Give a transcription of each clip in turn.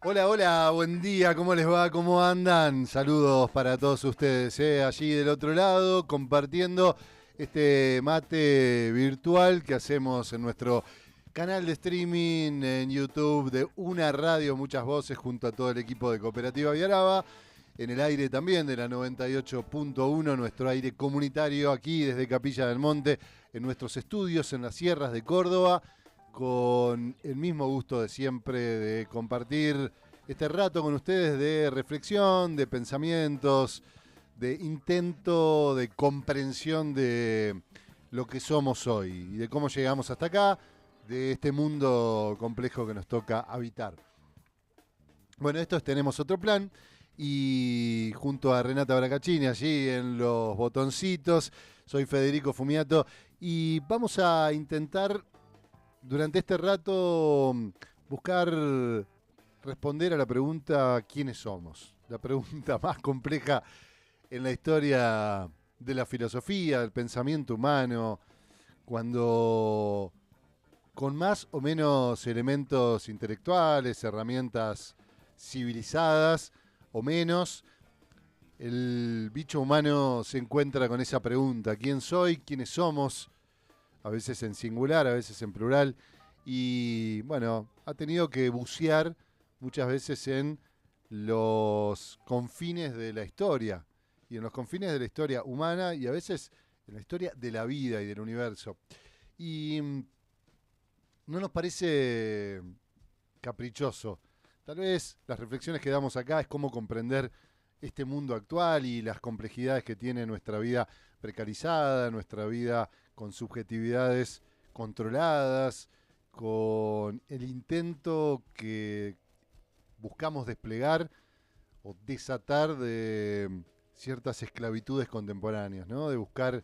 Hola, hola, buen día, ¿cómo les va? ¿Cómo andan? Saludos para todos ustedes, allí del otro lado, compartiendo este mate virtual que hacemos en nuestro canal de streaming en YouTube de Una Radio, muchas voces, junto a todo el equipo de Cooperativa Viaraba. En el aire también de la 98.1, nuestro aire comunitario aquí desde Capilla del Monte, en nuestros estudios en las sierras de Córdoba, con el mismo gusto de siempre de compartir este rato con ustedes de reflexión, de pensamientos, de intento de comprensión de lo que somos hoy y de cómo llegamos hasta acá, de este mundo complejo que nos toca habitar. Bueno, esto es Tenemos Otro Plan y junto a Renata Bracaccini allí en los botoncitos, soy Federico Fumiato y vamos a intentar durante este rato buscar responder a la pregunta ¿quiénes somos? La pregunta más compleja en la historia de la filosofía, del pensamiento humano, cuando con más o menos elementos intelectuales, herramientas civilizadas o menos, el bicho humano se encuentra con esa pregunta, ¿quién soy? ¿Quiénes somos? A veces en singular, a veces en plural, y bueno, ha tenido que bucear muchas veces en los confines de la historia, y en los confines de la historia humana, y a veces en la historia de la vida y del universo. Y no nos parece caprichoso. Tal vez las reflexiones que damos acá es cómo comprender este mundo actual y las complejidades que tiene nuestra vida precarizada, nuestra vida con subjetividades controladas, con el intento que buscamos desplegar o desatar de ciertas esclavitudes contemporáneas, ¿no? De buscar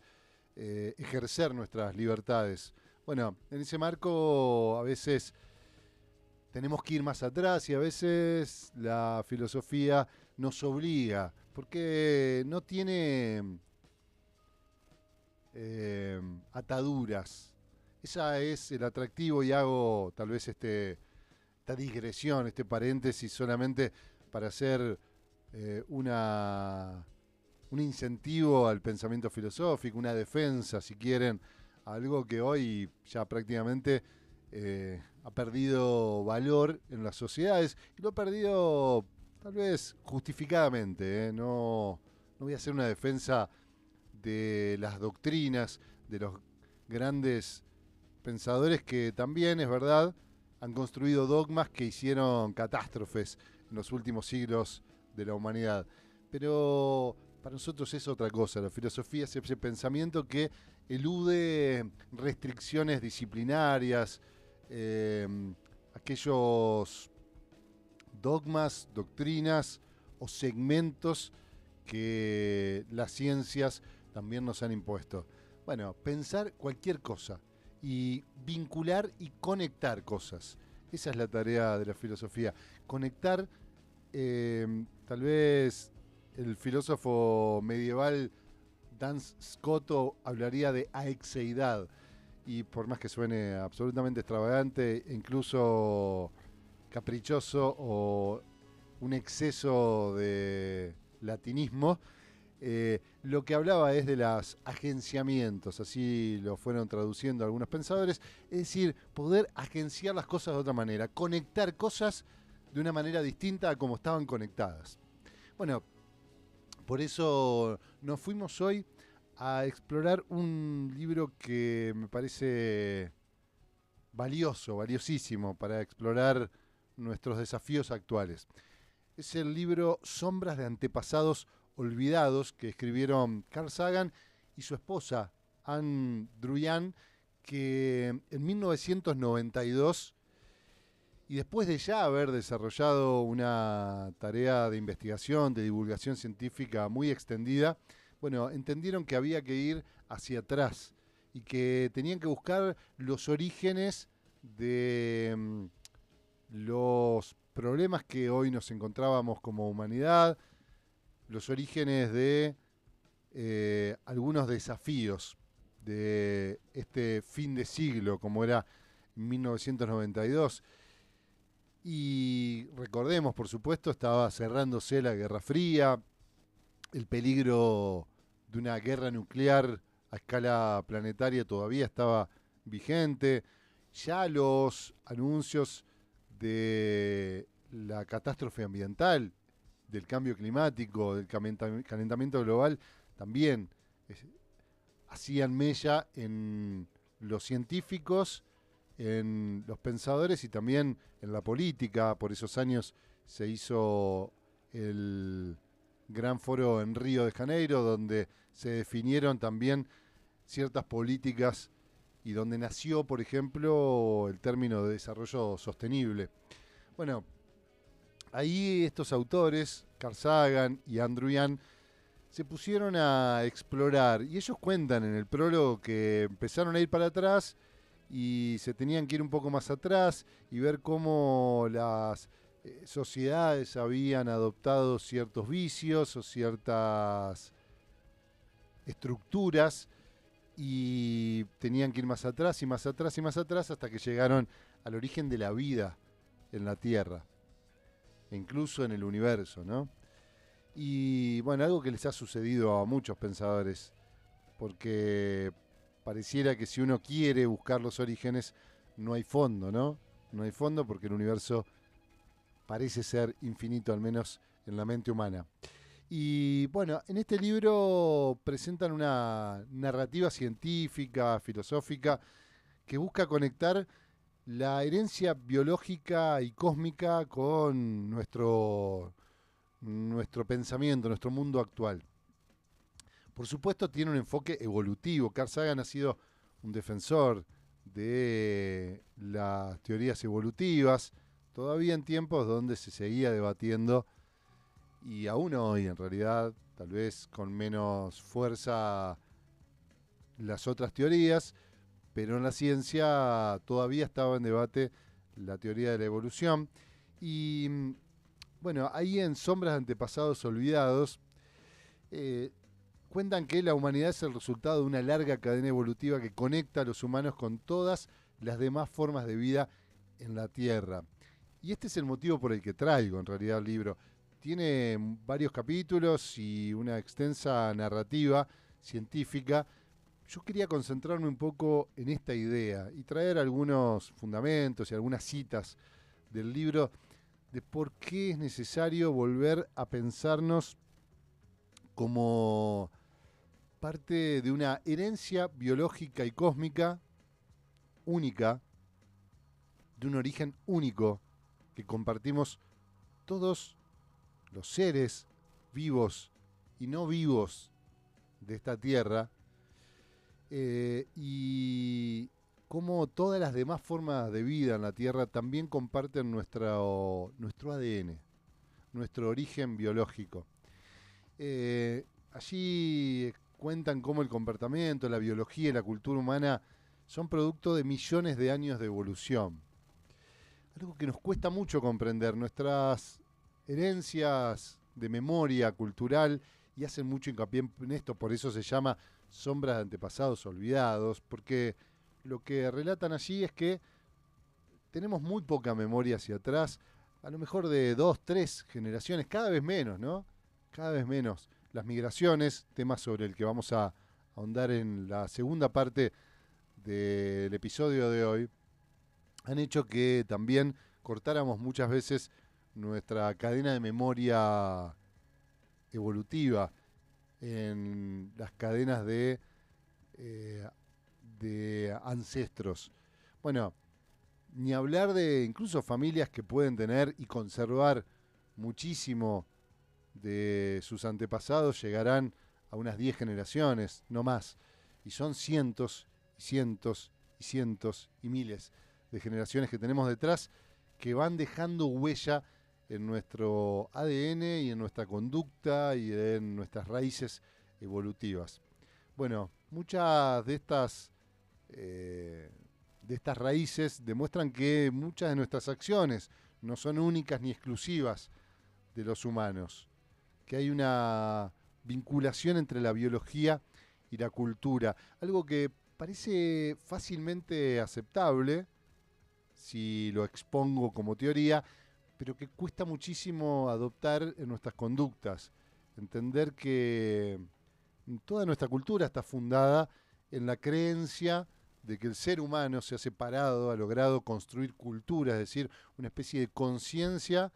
ejercer nuestras libertades. Bueno, en ese marco a veces tenemos que ir más atrás y a veces la filosofía nos obliga, porque no tiene ataduras. Ese es el atractivo y hago tal vez esta digresión, este paréntesis solamente para hacer un incentivo al pensamiento filosófico, una defensa, si quieren, algo que hoy ya prácticamente ha perdido valor en las sociedades y lo ha perdido tal vez justificadamente. No, no voy a hacer una defensa de las doctrinas, de los grandes pensadores que también, es verdad, han construido dogmas que hicieron catástrofes en los últimos siglos de la humanidad. Pero para nosotros es otra cosa. La filosofía es ese pensamiento que elude restricciones disciplinarias, eh, aquellos dogmas, doctrinas o segmentos que las ciencias también nos han impuesto. Bueno, pensar cualquier cosa y vincular y conectar cosas. Esa es la tarea de la filosofía. Conectar, tal vez el filósofo medieval Duns Scoto hablaría de aexeidad. Y por más que suene absolutamente extravagante, e incluso caprichoso o un exceso de latinismo, lo que hablaba es de los agenciamientos, así lo fueron traduciendo algunos pensadores, es decir, poder agenciar las cosas de otra manera, conectar cosas de una manera distinta a como estaban conectadas. Bueno, por eso nos fuimos hoy a explorar un libro que me parece valioso, valiosísimo para explorar nuestros desafíos actuales. Es el libro Sombras de Antepasados Olvidados que escribieron Carl Sagan y su esposa Anne Druyan, que en 1992, y después de ya haber desarrollado una tarea de investigación, de divulgación científica muy extendida, bueno, entendieron que había que ir hacia atrás y que tenían que buscar los orígenes de los problemas que hoy nos encontrábamos como humanidad, los orígenes de algunos desafíos de este fin de siglo, como era 1992. Y recordemos, por supuesto, estaba cerrándose la Guerra Fría, el peligro de una guerra nuclear a escala planetaria todavía estaba vigente. Ya los anuncios de la catástrofe ambiental, del cambio climático, del calentamiento global, también hacían mella en los científicos, en los pensadores y también en la política. Por esos años se hizo el gran foro en Río de Janeiro, donde se definieron también ciertas políticas y donde nació, por ejemplo, el término de desarrollo sostenible. Bueno, ahí estos autores, Carl Sagan y Andrew Yang, se pusieron a explorar y ellos cuentan en el prólogo que empezaron a ir para atrás y se tenían que ir un poco más atrás y ver cómo las sociedades habían adoptado ciertos vicios o ciertas estructuras y tenían que ir más atrás y más atrás y más atrás hasta que llegaron al origen de la vida en la Tierra e incluso en el universo, ¿no? Y bueno, algo que les ha sucedido a muchos pensadores, porque pareciera que si uno quiere buscar los orígenes, no hay fondo, ¿no? No hay fondo porque el universo parece ser infinito, al menos en la mente humana. Y bueno, en este libro presentan una narrativa científica, filosófica, que busca conectar la herencia biológica y cósmica con nuestro pensamiento, nuestro mundo actual. Por supuesto tiene un enfoque evolutivo. Carl Sagan ha sido un defensor de las teorías evolutivas, todavía en tiempos donde se seguía debatiendo y aún hoy en realidad, tal vez con menos fuerza las otras teorías, pero en la ciencia todavía estaba en debate la teoría de la evolución. Y bueno, ahí en Sombras de Antepasados Olvidados, eh, cuentan que la humanidad es el resultado de una larga cadena evolutiva que conecta a los humanos con todas las demás formas de vida en la Tierra. Y este es el motivo por el que traigo en realidad el libro. Tiene varios capítulos y una extensa narrativa científica. Yo quería concentrarme un poco en esta idea y traer algunos fundamentos y algunas citas del libro de por qué es necesario volver a pensarnos como parte de una herencia biológica y cósmica única, de un origen único que compartimos todos los seres vivos y no vivos de esta tierra, y cómo todas las demás formas de vida en la tierra también comparten nuestro ADN, nuestro origen biológico. Allí cuentan cómo el comportamiento, la biología y la cultura humana son producto de millones de años de evolución. Algo que nos cuesta mucho comprender, nuestras herencias de memoria cultural, y hacen mucho hincapié en esto, por eso se llama Sombras de Antepasados Olvidados, porque lo que relatan allí es que tenemos muy poca memoria hacia atrás, a lo mejor de 2, 3 generaciones, cada vez menos, ¿no? Cada vez menos. Las migraciones, tema sobre el que vamos a ahondar en la segunda parte del episodio de hoy, han hecho que también cortáramos muchas veces nuestra cadena de memoria evolutiva en las cadenas de ancestros. Bueno, ni hablar de incluso familias que pueden tener y conservar muchísimo de sus antepasados, llegarán a unas 10 generaciones, no más. Y son cientos y cientos y cientos y miles de generaciones que tenemos detrás que van dejando huella en nuestro ADN y en nuestra conducta y en nuestras raíces evolutivas. Bueno, muchas de estas raíces demuestran que muchas de nuestras acciones no son únicas ni exclusivas de los humanos, que hay una vinculación entre la biología y la cultura, algo que parece fácilmente aceptable si lo expongo como teoría, pero que cuesta muchísimo adoptar en nuestras conductas. Entender que toda nuestra cultura está fundada en la creencia de que el ser humano se ha separado, ha logrado construir cultura, es decir, una especie de conciencia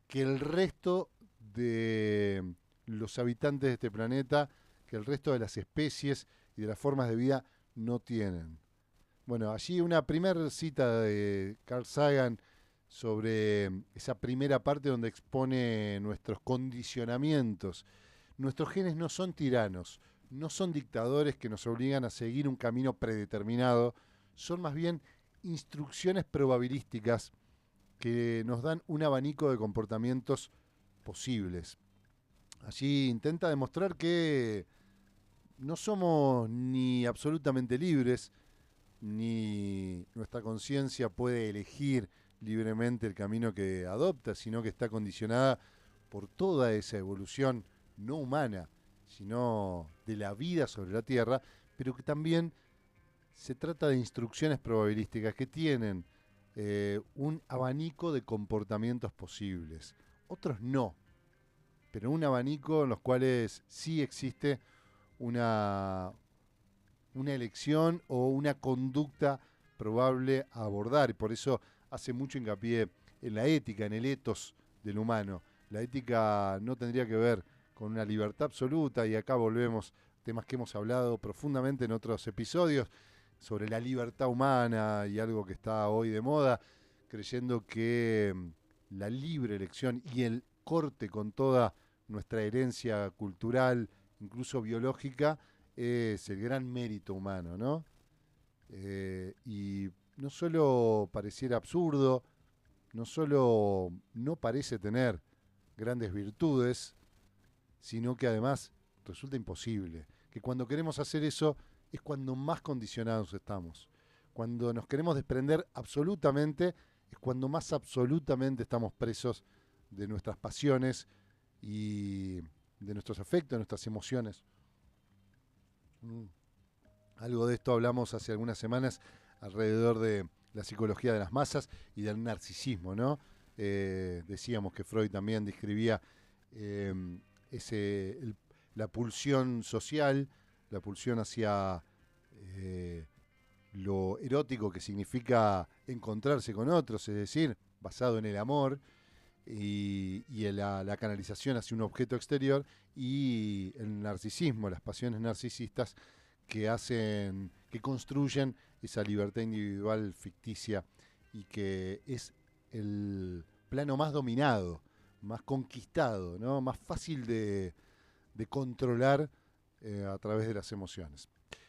que el resto de los habitantes de este planeta, que el resto de las especies y de las formas de vida no tienen. Bueno, allí una primera cita de Carl Sagan sobre esa primera parte donde expone nuestros condicionamientos. Nuestros genes no son tiranos, no son dictadores que nos obligan a seguir un camino predeterminado, son más bien instrucciones probabilísticas que nos dan un abanico de comportamientos posibles. Allí intenta demostrar que no somos ni absolutamente libres, ni nuestra conciencia puede elegir libremente el camino que adopta, sino que está condicionada por toda esa evolución no humana, sino de la vida sobre la Tierra, pero que también se trata de instrucciones probabilísticas que tienen un abanico de comportamientos posibles. Otros no, pero un abanico en los cuales sí existe una, una elección o una conducta probable a abordar. Y por eso hace mucho hincapié en la ética, en el ethos del humano. La ética no tendría que ver con una libertad absoluta, y acá volvemos a temas que hemos hablado profundamente en otros episodios, sobre la libertad humana y algo que está hoy de moda, creyendo que la libre elección y el corte con toda nuestra herencia cultural, incluso biológica, es el gran mérito humano, ¿no? Y no solo pareciera absurdo, no solo no parece tener grandes virtudes, sino que además resulta imposible. Que cuando queremos hacer eso es cuando más condicionados estamos. Cuando nos queremos desprender absolutamente es cuando más absolutamente estamos presos de nuestras pasiones y de nuestros afectos, de nuestras emociones. Algo de esto hablamos hace algunas semanas alrededor de la psicología de las masas y del narcisismo, ¿no? Decíamos que Freud también describía eh, la pulsión social, la pulsión hacia lo erótico, que significa encontrarse con otros, es decir, basado en el amor y en la canalización hacia un objeto exterior, y el narcisismo, las pasiones narcisistas que construyen esa libertad individual ficticia y que es el plano más dominado, más conquistado, ¿no? Más fácil de controlar a través de las emociones.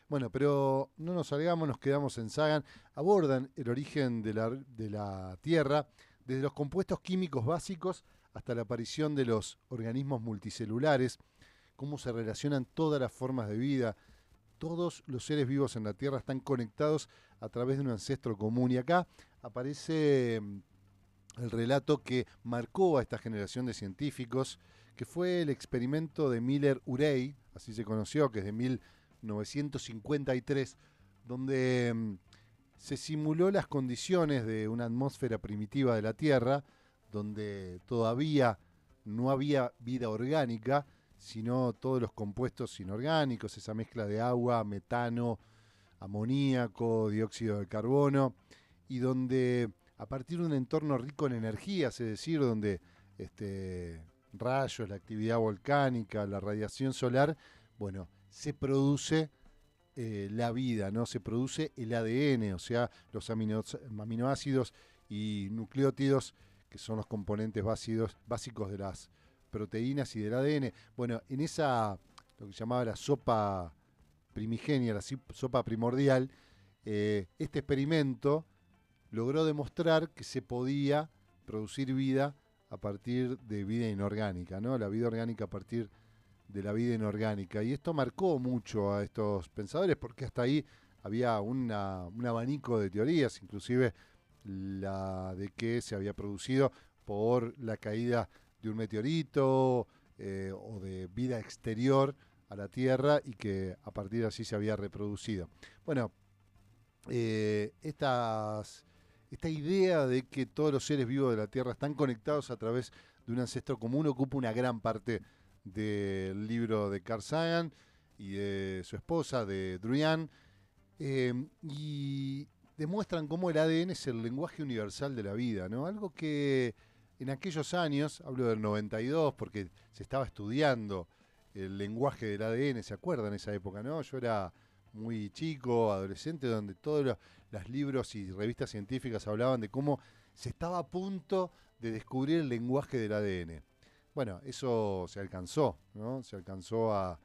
Bueno, pero no nos salgamos, nos quedamos en Sagan. Abordan el origen de la Tierra, desde los compuestos químicos básicos hasta la aparición de los organismos multicelulares, cómo se relacionan todas las formas de vida. Todos los seres vivos en la Tierra están conectados a través de un ancestro común. Y acá aparece el relato que marcó a esta generación de científicos, que fue el experimento de Miller-Urey, así se conoció, que es de 1953, donde se simuló las condiciones de una atmósfera primitiva de la Tierra, donde todavía no había vida orgánica, sino todos los compuestos inorgánicos, esa mezcla de agua, metano, amoníaco, dióxido de carbono, y donde a partir de un entorno rico en energías, es decir, donde rayos, la actividad volcánica, la radiación solar, bueno, se produce la vida, ¿no? Se produce el ADN, o sea, los aminoácidos y nucleótidos, que son los componentes básicos de las proteínas y del ADN. Bueno, en esa, lo que llamaba la sopa primigenia, la sopa primordial, este experimento logró demostrar que se podía producir vida a partir de vida inorgánica, ¿no? La vida orgánica a partir de la vida inorgánica. Y esto marcó mucho a estos pensadores, porque hasta ahí había un abanico de teorías, inclusive la de que se había producido por la caída de un meteorito o de vida exterior a la Tierra, y que a partir de allí se había reproducido. Bueno, esta idea de que todos los seres vivos de la Tierra están conectados a través de un ancestro común ocupa una gran parte del libro de Carl Sagan y de su esposa, de Druyan, y demuestran cómo el ADN es el lenguaje universal de la vida, ¿no? Algo que en aquellos años, hablo del 92, porque se estaba estudiando el lenguaje del ADN, ¿se acuerdan esa época, no? Yo era muy chico, adolescente, donde todos los libros y revistas científicas hablaban de cómo se estaba a punto de descubrir el lenguaje del ADN. Bueno, eso se alcanzó, ¿no? Se alcanzó a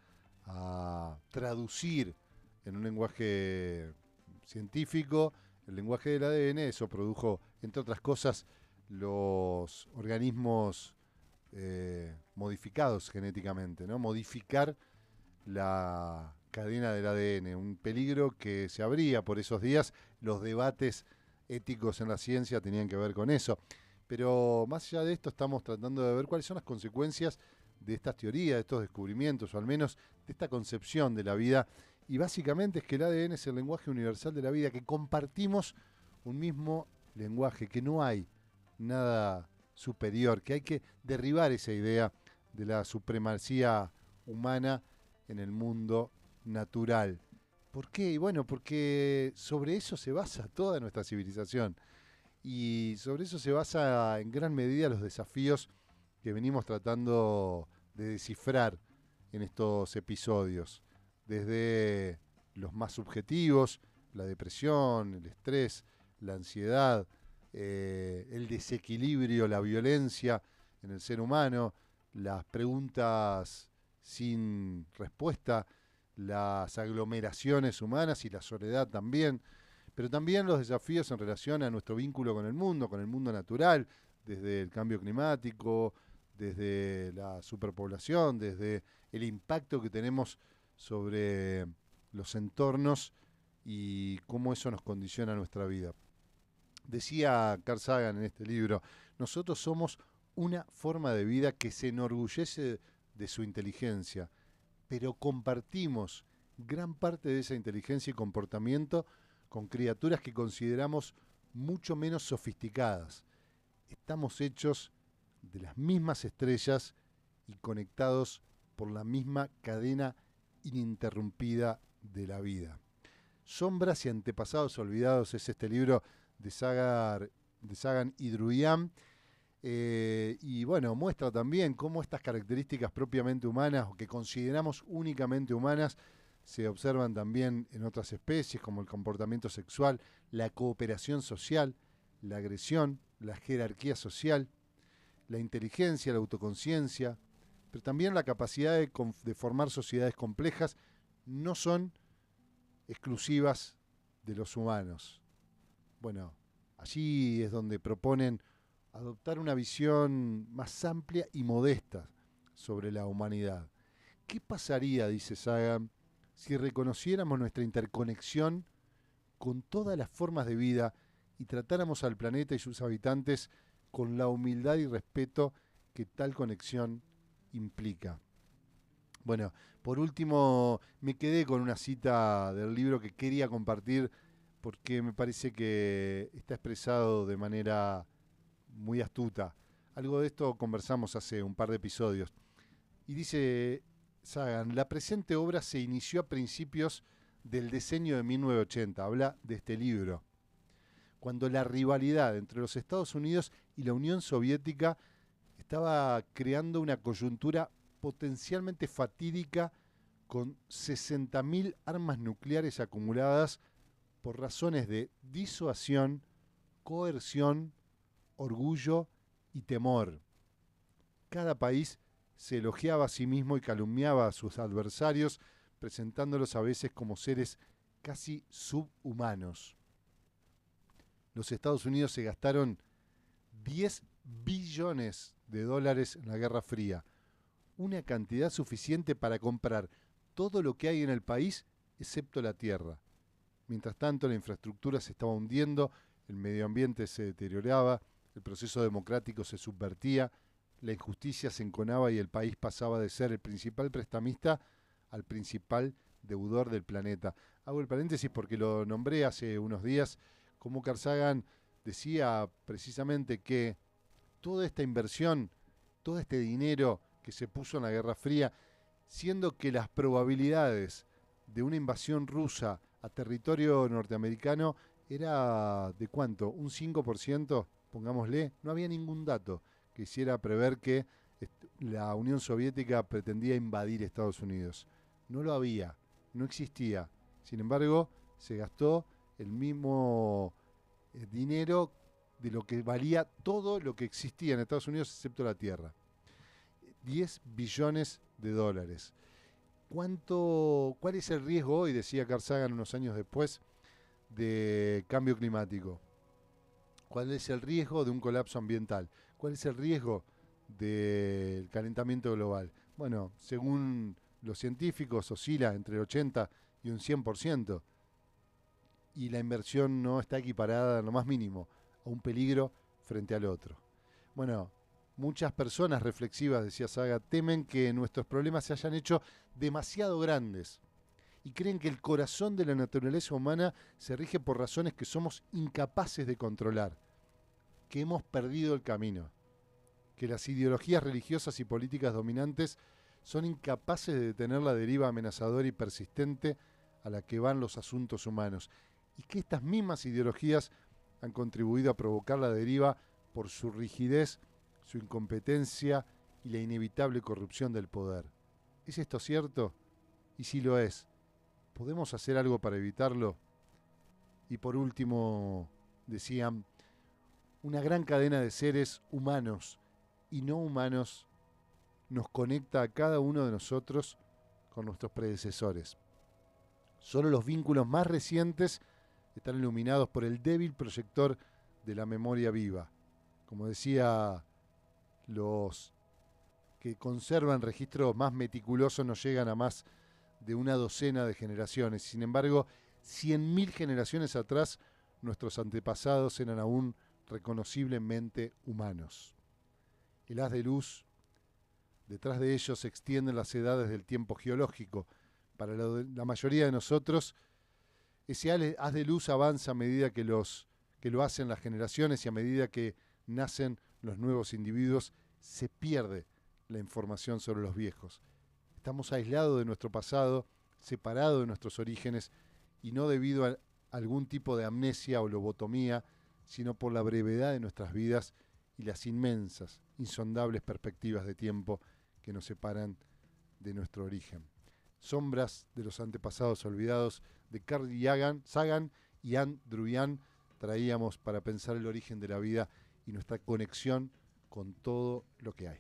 traducir en un lenguaje científico el lenguaje del ADN. Eso produjo, entre otras cosas, los organismos modificados genéticamente, ¿no? Modificar la cadena del ADN, un peligro que se abría por esos días. Los debates éticos en la ciencia tenían que ver con eso. Pero más allá de esto, estamos tratando de ver cuáles son las consecuencias de estas teorías, de estos descubrimientos, o al menos de esta concepción de la vida. Y básicamente es que el ADN es el lenguaje universal de la vida, que compartimos un mismo lenguaje, que no hay nada superior, que hay que derribar esa idea de la supremacía humana en el mundo natural. ¿Por qué? Y bueno, porque sobre eso se basa toda nuestra civilización. Y sobre eso se basa en gran medida los desafíos que venimos tratando de descifrar en estos episodios. Desde los más subjetivos, la depresión, el estrés, la ansiedad, el desequilibrio, la violencia en el ser humano, las preguntas sin respuesta, las aglomeraciones humanas y la soledad también, pero también los desafíos en relación a nuestro vínculo con el mundo natural, desde el cambio climático, desde la superpoblación, desde el impacto que tenemos sobre los entornos y cómo eso nos condiciona nuestra vida. Decía Carl Sagan en este libro, nosotros somos una forma de vida que se enorgullece de su inteligencia, pero compartimos gran parte de esa inteligencia y comportamiento con criaturas que consideramos mucho menos sofisticadas. Estamos hechos de las mismas estrellas y conectados por la misma cadena ininterrumpida de la vida. Sombras y antepasados olvidados es este libro de Sagan y Druyan. Y bueno, muestra también cómo estas características propiamente humanas o que consideramos únicamente humanas se observan también en otras especies, como el comportamiento sexual, la cooperación social, la agresión, la jerarquía social, la inteligencia, la autoconciencia, pero también la capacidad de formar sociedades complejas no son exclusivas de los humanos. Bueno, allí es donde proponen adoptar una visión más amplia y modesta sobre la humanidad. ¿Qué pasaría, dice Sagan, si reconociéramos nuestra interconexión con todas las formas de vida y tratáramos al planeta y sus habitantes con la humildad y respeto que tal conexión implica? Bueno, por último, me quedé con una cita del libro que quería compartir porque me parece que está expresado de manera muy astuta. Algo de esto conversamos hace un par de episodios. Y dice Sagan, la presente obra se inició a principios del decenio de 1980, habla de este libro, cuando la rivalidad entre los Estados Unidos y la Unión Soviética estaba creando una coyuntura potencialmente fatídica con 60.000 armas nucleares acumuladas por razones de disuasión, coerción, orgullo y temor. Cada país se elogiaba a sí mismo y calumniaba a sus adversarios, presentándolos a veces como seres casi subhumanos. Los Estados Unidos se gastaron 10 billones de dólares en la Guerra Fría, una cantidad suficiente para comprar todo lo que hay en el país excepto la tierra. Mientras tanto, la infraestructura se estaba hundiendo, el medio ambiente se deterioraba, el proceso democrático se subvertía, la injusticia se enconaba y el país pasaba de ser el principal prestamista al principal deudor del planeta. Hago el paréntesis porque lo nombré hace unos días, como Carl Sagan decía precisamente que toda esta inversión, todo este dinero que se puso en la Guerra Fría, siendo que las probabilidades de una invasión rusa a territorio norteamericano era de cuánto, un 5%, pongámosle, no había ningún dato que hiciera prever que la Unión Soviética pretendía invadir Estados Unidos. No lo había, no existía. Sin embargo, se gastó el mismo dinero de lo que valía todo lo que existía en Estados Unidos excepto la tierra. 10 billones de dólares. ¿Cuál es el riesgo hoy, decía Carl Sagan unos años después, de cambio climático? ¿Cuál es el riesgo de un colapso ambiental? ¿Cuál es el riesgo del calentamiento global? Bueno, según los científicos, oscila entre el 80 y un 100%, y la inversión no está equiparada en lo más mínimo a un peligro frente al otro. Bueno, muchas personas reflexivas, decía Saga, temen que nuestros problemas se hayan hecho demasiado grandes y creen que el corazón de la naturaleza humana se rige por razones que somos incapaces de controlar, que hemos perdido el camino, que las ideologías religiosas y políticas dominantes son incapaces de detener la deriva amenazadora y persistente a la que van los asuntos humanos, y que estas mismas ideologías han contribuido a provocar la deriva por su rigidez, su incompetencia y la inevitable corrupción del poder. ¿Es esto cierto? Y si lo es, ¿podemos hacer algo para evitarlo? Y por último, decían, una gran cadena de seres humanos y no humanos nos conecta a cada uno de nosotros con nuestros predecesores. Solo los vínculos más recientes están iluminados por el débil proyector de la memoria viva. Como decía, los que conservan registros más meticulosos no llegan a más de una docena de generaciones. Sin embargo, 100.000 generaciones atrás, nuestros antepasados eran aún reconociblemente humanos. El haz de luz, detrás de ellos se extienden las edades del tiempo geológico. Para la mayoría de nosotros, ese haz de luz avanza a medida que lo hacen las generaciones, y a medida que nacen los nuevos individuos, se pierde la información sobre los viejos. Estamos aislados de nuestro pasado, separados de nuestros orígenes, y no debido a algún tipo de amnesia o lobotomía, sino por la brevedad de nuestras vidas y las inmensas, insondables perspectivas de tiempo que nos separan de nuestro origen. Sombras de los antepasados olvidados de Carl Sagan y Anne Druyan traíamos para pensar el origen de la vida y nuestra conexión con todo lo que hay.